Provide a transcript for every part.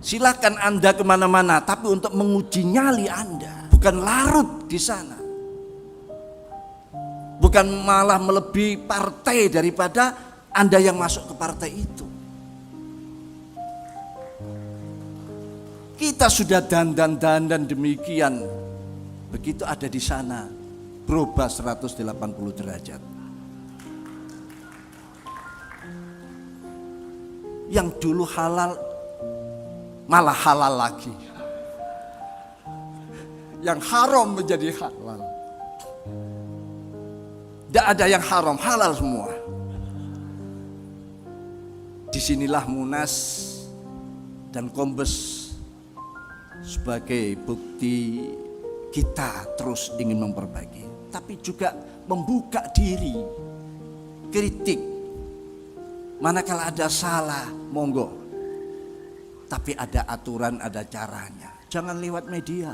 Silakan Anda kemana-mana, tapi untuk menguji nyali Anda, bukan larut di sana, bukan malah melebihi partai daripada Anda yang masuk ke partai itu. Kita sudah dandan demikian, begitu ada di sana berubah 180 derajat. Yang dulu halal malah halal lagi, yang haram menjadi halal. Tidak ada yang haram, halal semua. Disinilah Munas dan Kombes sebagai bukti kita terus ingin memperbaiki, tapi juga membuka diri, kritik. Manakala ada salah, monggo. Tapi ada aturan, ada caranya. Jangan lewat media.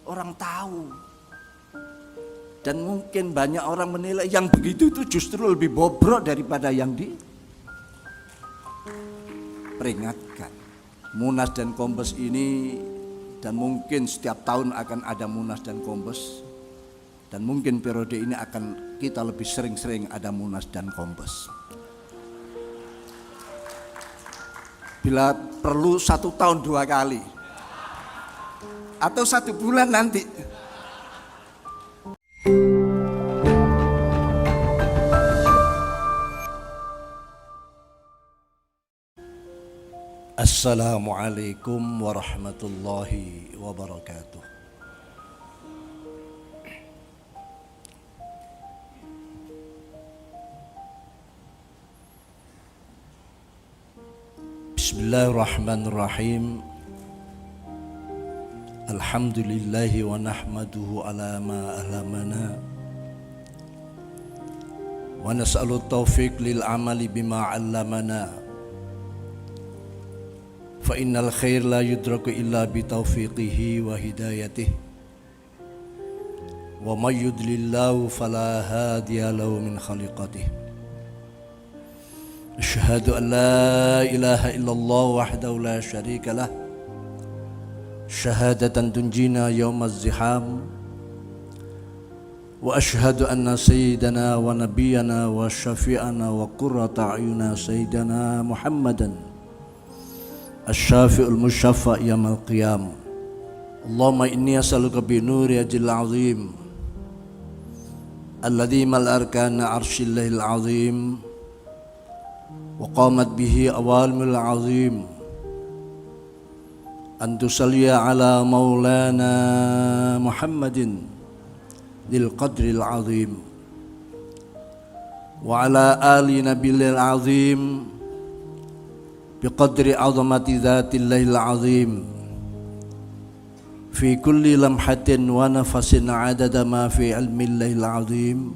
Orang tahu. Dan mungkin banyak orang menilai yang begitu itu justru lebih bobrok daripada yang diperingatkan. Munas dan Kombes ini, dan mungkin setiap tahun akan ada Munas dan Kombes, dan mungkin periode ini akan kita lebih sering-sering ada Munas dan Kombes. Bila perlu 1 tahun 2 kali, atau 1 bulan nanti. Assalamualaikum warahmatullahi wabarakatuh. Bismillahirrahmanirrahim. Alhamdulillahi wa nahmaduhu ala ma ahlamana wa nas'alu taufiq lil amali bima 'allamana. Fa innal khair la yudraku illa bi taufiqihi wa hidayatihi. Wa may yudlillahu fala hadiya lahu min khaliqatihi. Asyhadu an la ilaha illallah wahdahu la syarika lah. Syahadatan tunjina yaumaz ziham. Wa asyhadu anna sayyidana wa nabiyyana wa syafi'ana wa qurrata a'yuna sayyidana Muhammadan asy-syafi'ul musyaffa' yaumil qiyam. Allahumma inni as'aluka bi nuri ajil azim alladhi mal arkana arshillahil azim wa qamat bihi awalmul azim an tusalliya ala maulana Muhammadin dil qadril azim wa ala ali nabiyil azim biqadri azamati dzatillahil azim fi kulli lamhatin wa nafasin adada ma fi ilmillahil azim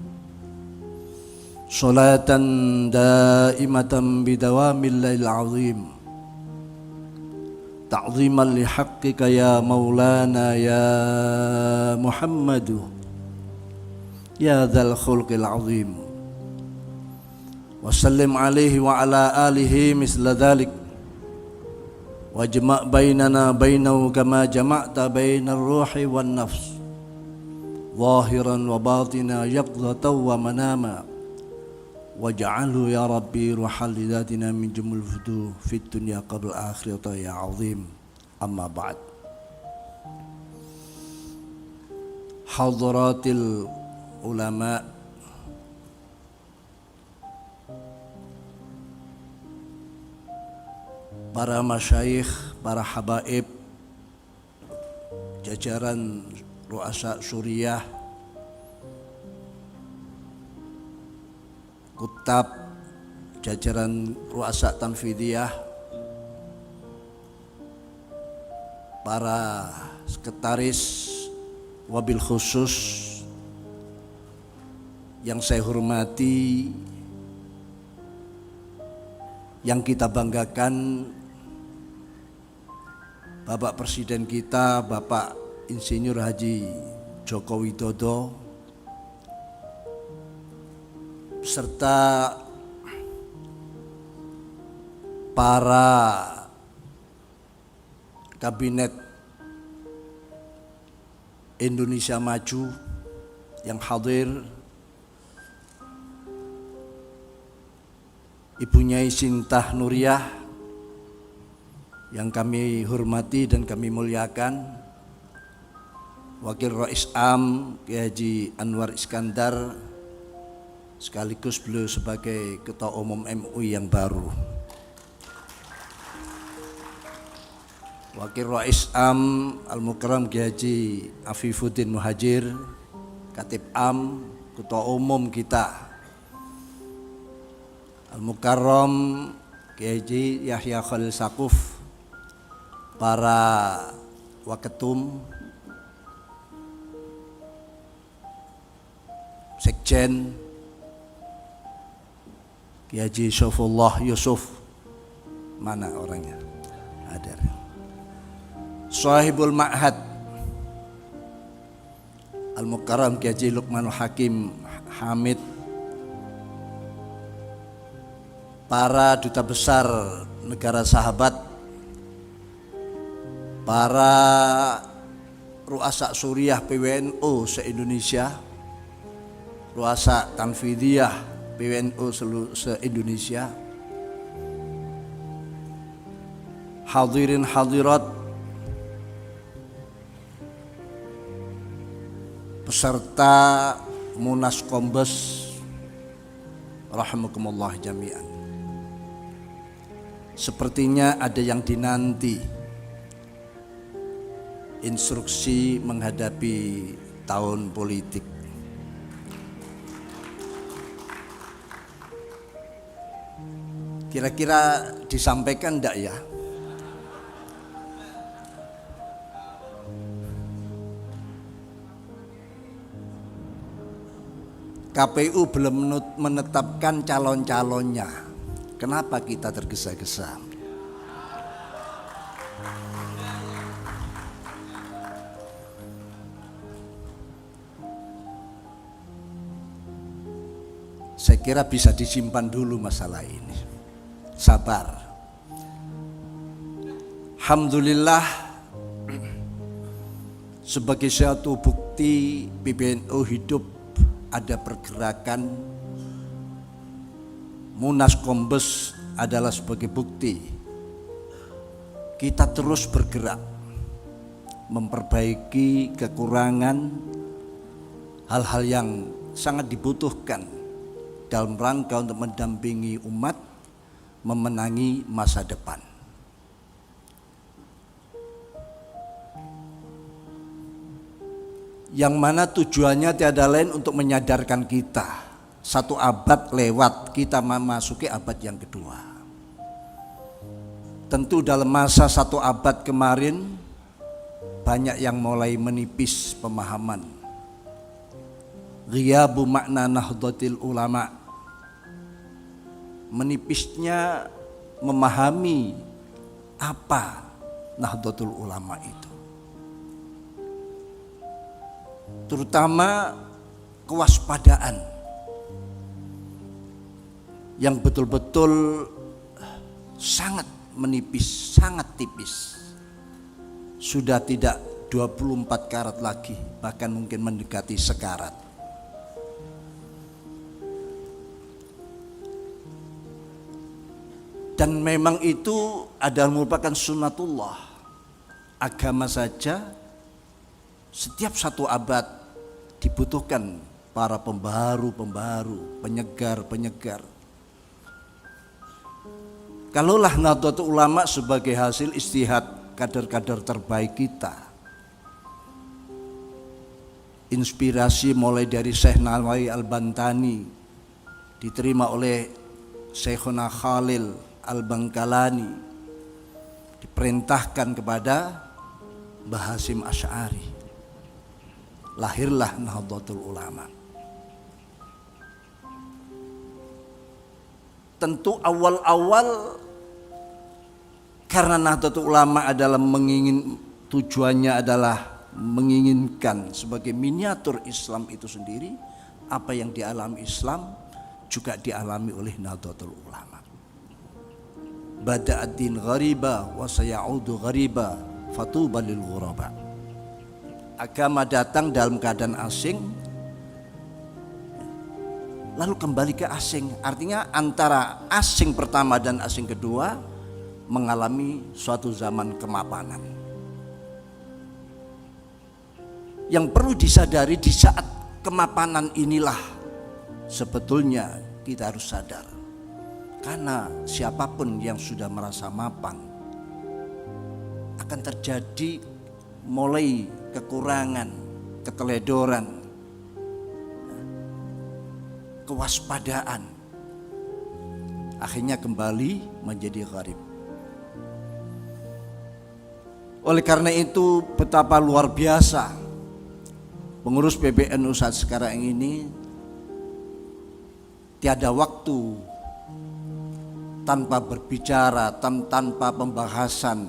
salatan daimatan bidawamillahil azim ta'ziman li haqqika ya maulana ya Muhammadu ya dzal khulqil azim wa sallim alaihi wa ala alihi misla dhalik wa jama' bainana bainahu kama jama'ta bainar ruhi wan nafs zahiran wa batina yaqzatan wa manama waj'alhu ya rabbi ruhal lidatina min jumul futuh fit dunya qabl akhirata ya azim. Amma ba'd. Hadaratil ulama, para masyayikh, para habaib, jajaran ru'asa Suriah, kutab, jajaran ru'asa Tanfidiyah, para sekretaris, wabil khusus yang saya hormati, yang kita banggakan, Bapak Presiden kita, Bapak Insinyur Haji Joko Widodo, serta para Kabinet Indonesia Maju yang hadir, Ibu Nyai Sintah Nuriyah yang kami hormati dan kami muliakan, Wakil Rais Am Kiai Haji Anwar Iskandar, sekaligus beliau sebagai Ketua Umum MUI yang baru, Wakil Rais Am Al-Mukarram Kiai Haji Afifuddin Muhajir, Khatib Am, Ketua Umum kita Al-Mukarram Kiai Haji Yahya Khalil Sakuf, para waketum, sekjen, Kiai Haji Saifullah Yusuf, mana orangnya? Ada. Sahibul Ma'had Al-Mukarram Kiai Haji Luqmanul Hakim Hamid, para duta besar negara sahabat, para ru'asa Suriah PWNU se-Indonesia, ru'asa Tanfidiyah PWNU se-Indonesia, hadirin hadirat, peserta Munas Kombes, rahimakumullah jami'an. Sepertinya ada yang dinanti, instruksi menghadapi tahun politik. Kira-kira disampaikan enggak ya? KPU belum menetapkan calon-calonnya. Kenapa kita tergesa-gesa? Saya kira bisa disimpan dulu masalah ini. Sabar. Alhamdulillah, sebagai suatu bukti PBNU hidup, ada pergerakan. Munas Kombes adalah sebagai bukti kita terus bergerak memperbaiki kekurangan, hal-hal yang sangat dibutuhkan dalam rangka untuk mendampingi umat memenangi masa depan. Yang mana tujuannya tiada lain untuk menyadarkan kita, satu abad lewat, kita memasuki abad yang kedua. Tentu dalam masa satu abad kemarin banyak yang mulai menipis pemahaman. Ghiyabu makna Nahdlatul Ulama, menipisnya memahami apa Nahdlatul Ulama itu. Terutama kewaspadaan yang betul-betul sangat menipis, sangat tipis. Sudah tidak 24 karat lagi, bahkan mungkin mendekati sekarat. Dan memang itu adalah merupakan sunnatullah. Agama saja setiap satu abad dibutuhkan para pembaharu, penyegar. Kalaulah Nahdlatul Ulama sebagai hasil istihad kader-kader terbaik kita, inspirasi mulai dari Syekh Nawawi Al-Bantani, diterima oleh Syekhuna Khalil Al-Bangkalani, diperintahkan kepada Mbah Hasyim Asy'ari, lahirlah Nahdlatul Ulama. Tentu awal-awal karena Nahdlatul Ulama adalah tujuannya adalah menginginkan sebagai miniatur Islam itu sendiri, apa yang dialami Islam juga dialami oleh Nahdlatul Ulama. Bada'ad din ghariba wa sayaudu ghariba fatuba lil ghuraba. Agama datang dalam keadaan asing, lalu kembali ke asing. Artinya antara asing pertama dan asing kedua mengalami suatu zaman kemapanan. Yang perlu disadari di saat kemapanan inilah sebetulnya kita harus sadar. Karena siapapun yang sudah merasa mapan akan terjadi mulai kekurangan, keteledoran, kewaspadaan, akhirnya kembali menjadi gharib. Oleh karena itu betapa luar biasa pengurus PBNU saat sekarang ini tiada waktu tanpa berbicara, tanpa pembahasan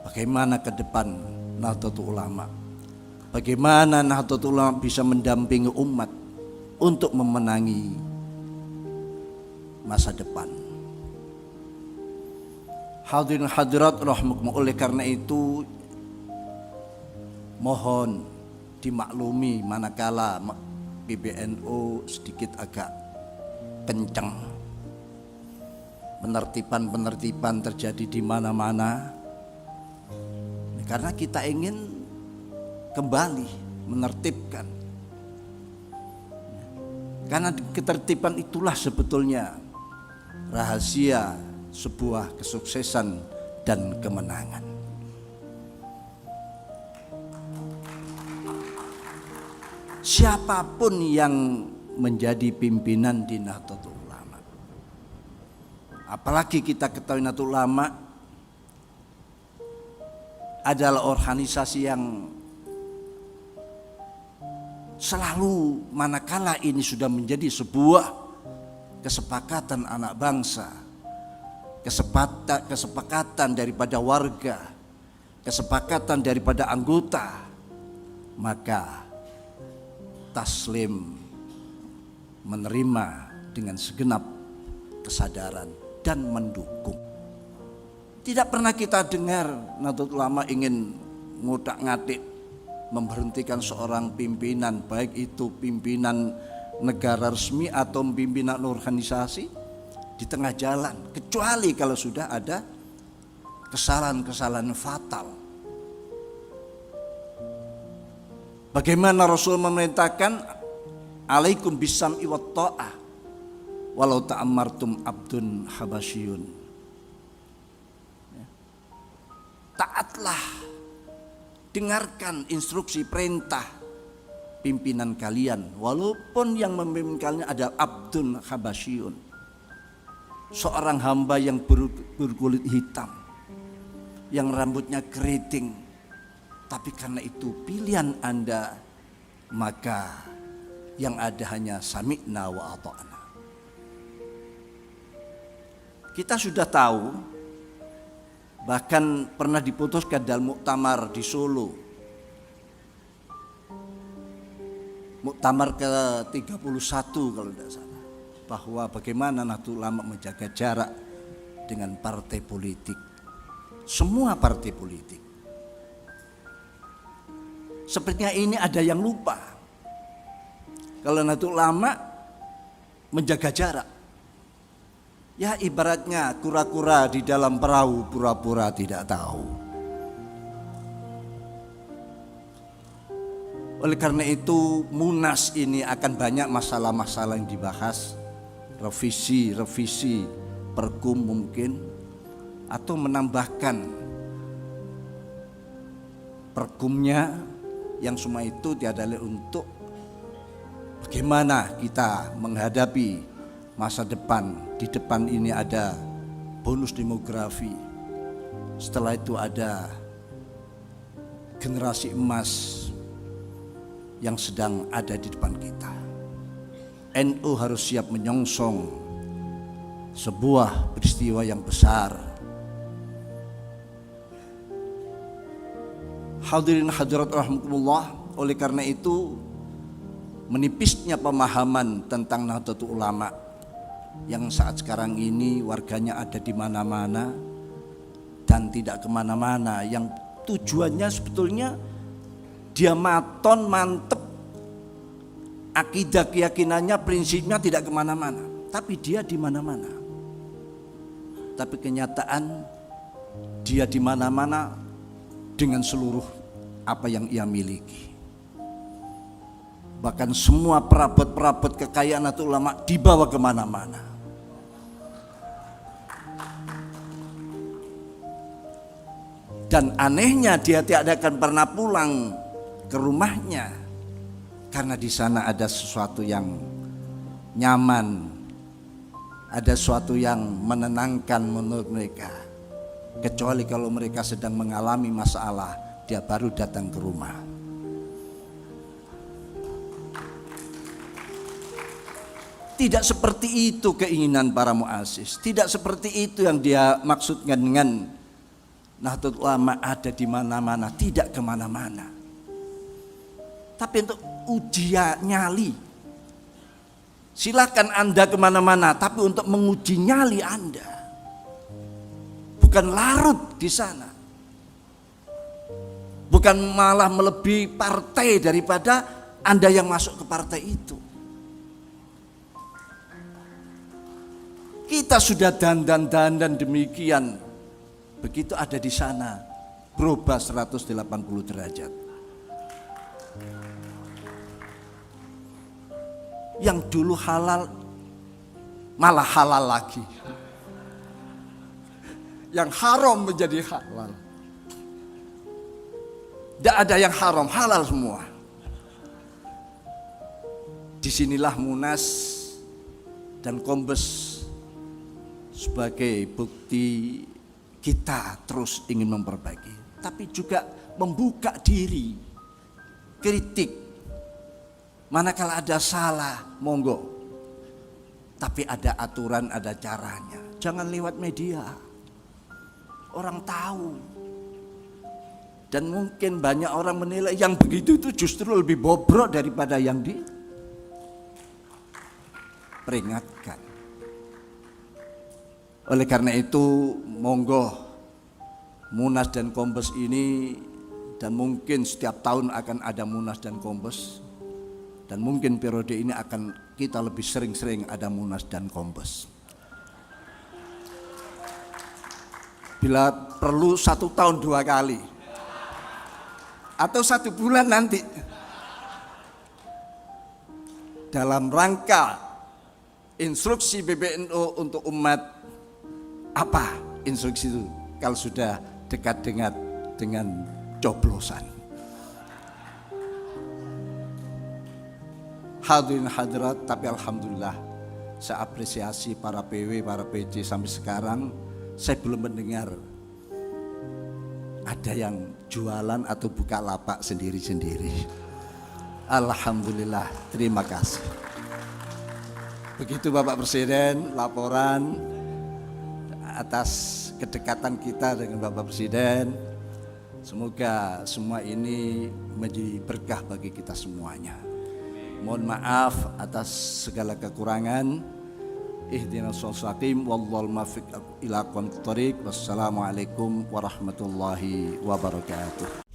bagaimana ke depan Nahdlatul Ulama. Bagaimana Nahdlatul Ulama bisa mendampingi umat untuk memenangi masa depan. Hadirin hadirat rahimakumullah, oleh karena itu mohon dimaklumi manakala PBNU sedikit agak kencang. Penertiban terjadi di mana-mana. Karena kita ingin kembali menertibkan. Karena ketertiban itulah sebetulnya rahasia sebuah kesuksesan dan kemenangan. Siapapun yang menjadi pimpinan di Nahdlatul Ulama, apalagi kita ketahui Nahdlatul Ulama adalah organisasi yang selalu manakala ini sudah menjadi sebuah kesepakatan anak bangsa, kesepakatan daripada warga, kesepakatan daripada anggota, maka taslim menerima dengan segenap kesadaran dan mendukung. Tidak pernah kita dengar Nahdlatul Ulama ingin ngotak-ngatik memberhentikan seorang pimpinan, baik itu pimpinan negara resmi atau pimpinan organisasi, di tengah jalan, kecuali kalau sudah ada kesalahan-kesalahan fatal. Bagaimana Rasul memerintahkan alaikum bisam'i wat ta'ah walau ta'ammartum abdun habasyun. Taatlah, dengarkan instruksi perintah pimpinan kalian, walaupun yang memimpin kalian adalah abdun habasyun, seorang hamba yang berkulit hitam, yang rambutnya keriting. Tapi karena itu pilihan Anda, maka yang ada hanya sami'na wa ata'na. Kita sudah tahu, bahkan pernah diputuskan dalam muktamar di Solo, muktamar ke-31 kalau tidak salah, bahwa bagaimana Nahdlatul Ulama menjaga jarak dengan partai politik, semua partai politik. Sepertinya ini ada yang lupa kalau Nahdlatul Ulama menjaga jarak. Ya ibaratnya kura-kura di dalam perahu pura-pura tidak tahu. Oleh karena itu Munas ini akan banyak masalah-masalah yang dibahas, revisi pergub mungkin, atau menambahkan pergubnya, yang semua itu tiada lain untuk bagaimana kita menghadapi masa depan. Di depan ini ada bonus demografi, setelah itu ada generasi emas yang sedang ada di depan kita. NU harus siap menyongsong sebuah peristiwa yang besar. Hadirin hadirat rahimakumullah, oleh karena itu menipisnya pemahaman tentang Nahdlatul Ulama yang saat sekarang ini warganya ada di mana-mana dan tidak kemana-mana, yang tujuannya sebetulnya dia mantep, akidah keyakinannya, prinsipnya tidak kemana-mana, tapi dia di mana-mana. Tapi kenyataan dia di mana-mana dengan seluruh apa yang ia miliki. Bahkan semua perabot-perabot kekayaan atau ulama dibawa kemana-mana. Dan anehnya dia tidak akan pernah pulang ke rumahnya, karena di sana ada sesuatu yang nyaman, ada sesuatu yang menenangkan menurut mereka. Kecuali kalau mereka sedang mengalami masalah, dia baru datang ke rumah. Tidak seperti itu keinginan para muassis, tidak seperti itu yang dia maksudkan dengan Nahdlatul Ulama ada di mana-mana, tidak kemana-mana. Tapi untuk ujian nyali, silakan Anda kemana-mana, tapi untuk menguji nyali Anda, bukan larut di sana, bukan malah melebihi partai daripada Anda yang masuk ke partai itu. Kita sudah dandan demikian, begitu ada di sana berubah 180 derajat. Yang dulu halal malah halal lagi, yang haram menjadi halal. Tidak ada yang haram, halal semua. Disinilah Munas dan Kombes sebagai bukti kita terus ingin memperbaiki, tapi juga membuka diri, kritik. Manakala ada salah, monggo. Tapi ada aturan, ada caranya. Jangan lewat media. Orang tahu. Dan mungkin banyak orang menilai yang begitu itu justru lebih bobrok daripada yang diperingatkan. Oleh karena itu, monggo Munas dan Kombes ini, dan mungkin setiap tahun akan ada Munas dan Kombes, dan mungkin periode ini akan kita lebih sering-sering ada Munas dan Kombes. Bila perlu 1 tahun 2 kali, atau 1 bulan nanti, dalam rangka instruksi PBNU untuk umat. Apa instruksi itu kalau sudah dekat dengan coblosan? Hadirin hadirat, tapi alhamdulillah saya apresiasi para PW, para PJ sampai sekarang saya belum mendengar ada yang jualan atau buka lapak sendiri-sendiri. Alhamdulillah, terima kasih. Begitu Bapak Presiden laporan atas kedekatan kita dengan Bapak Presiden. Semoga semua ini menjadi berkah bagi kita semuanya. Mohon maaf atas segala kekurangan. Ihdinas shiratal mustaqim wallahul muwaffiq ila aqwamit thoriq. Wassalamualaikum warahmatullahi wabarakatuh.